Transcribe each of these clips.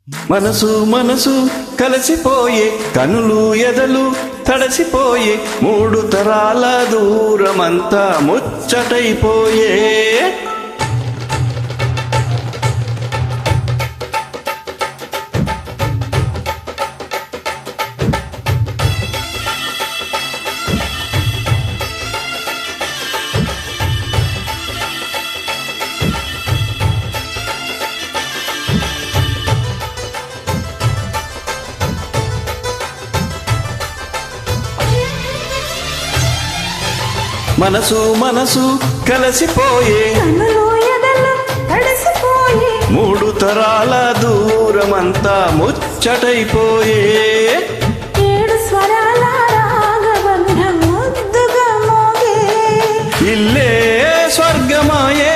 మనసు మనసు కలిసిపోయే కనులు ఎదలు తడసిపోయే మూడు తరాల దూరమంతా ముచ్చటైపోయే మనసు మనసు కలిసిపోయే కనులు ఎదలు తడిసిపోయే మూడు తరాల దూరమంతా ముచ్చటైపోయే ఏడు స్వరాల రాగబంధం ముద్దుగా మోగే ఇల్లే స్వర్గమాయే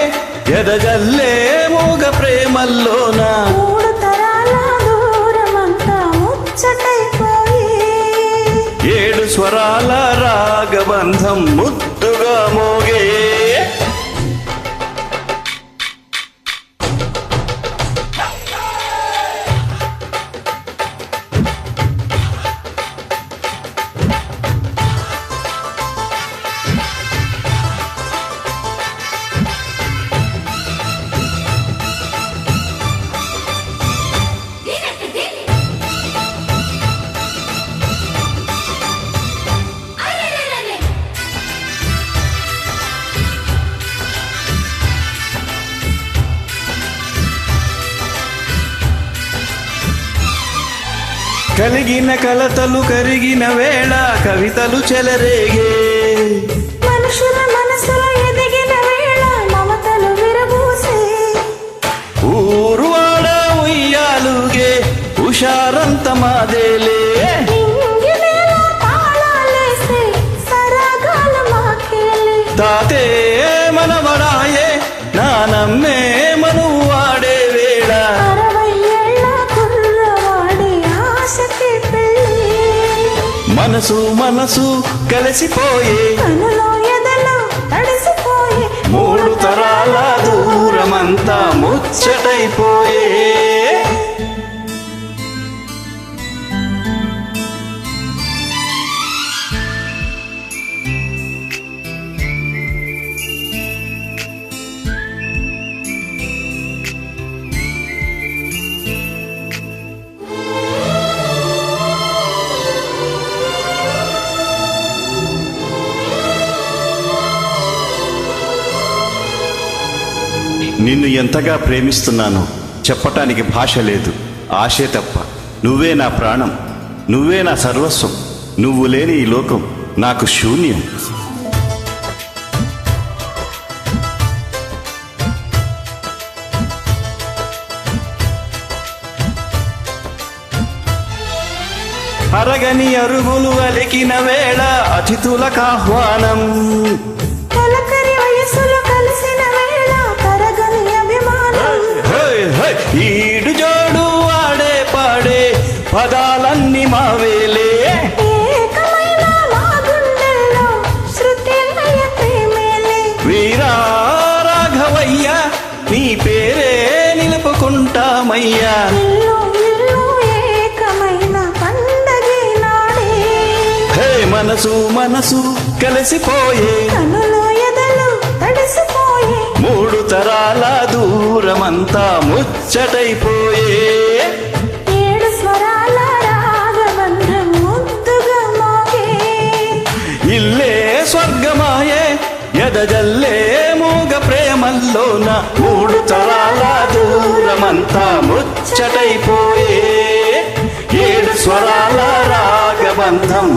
ఎదజల్లే మూగ ప్రేమల్లోన మూడు తరాల దూరమంతా ముచ్చటైపోయే ఏడు స్వరాల రాగబంధం ముద్దుగా మోగే కలిగిన కలతలు కరిగిన వేళ కవితలు చెలరేగే మనుషుల మనసులో ఎదిగిన వేళ మమతలు విరబూసే ఊరువాడ ఉయ్యాలుగే హుషారంత మాదేలే ఇంగినేల తాళాలేసే సరాగాల మాకేలే తాతే మనవడాయే నానమ్మే మనువాడే వేళ 60 ఏళ్ల కుర్రవాడి ఆశకి పెళ్ళి మనసు మనసు కలిసిపోయే కనులో ఎదలు తడిసిపోయే మూడు తరాల దూరమంతా ముచ్చటైపోయే నిన్ను ఎంతగా ప్రేమిస్తున్నానో చెప్పటానికి భాష లేదు, ఆశే తప్ప. నువ్వే నా ప్రాణం, నువ్వే నా సర్వస్వం. నువ్వు లేని ఈ లోకం నాకు శూన్యం. అరగని అరుగులు అలికిన వేళ అతిథులకు ఆహ్వానం. తొలకరి వయసులో కలిసిన వేళ తరగని అభిమానం ఈడు జోడు ఆడే పాడే పదాలన్నీ మావేలే ఏకమైన మా గుండెల్లో శృతి లయ ప్రేమేలే వీరా రాఘవయ్య నీ పేరే నిలుపుకుంటామయ్యా. ఇల్లు ఇల్లు ఏకమైన పండగే నాడే హే మనసు మనసు కలిసిపోయే కనులు ఎదలు తడిసిపోయే మూడు తరాల దూరమంతా ముచ్చటైపోయే ఏడు స్వరాల రాగబంధం ముద్దుగా మోగే ఇల్లే స్వర్గమాయే ఎదజల్లే మూగ ప్రేమల్లోన మూడు తరాల దూరమంతా ముచ్చటైపోయే ఏడు స్వరాల రాగబంధం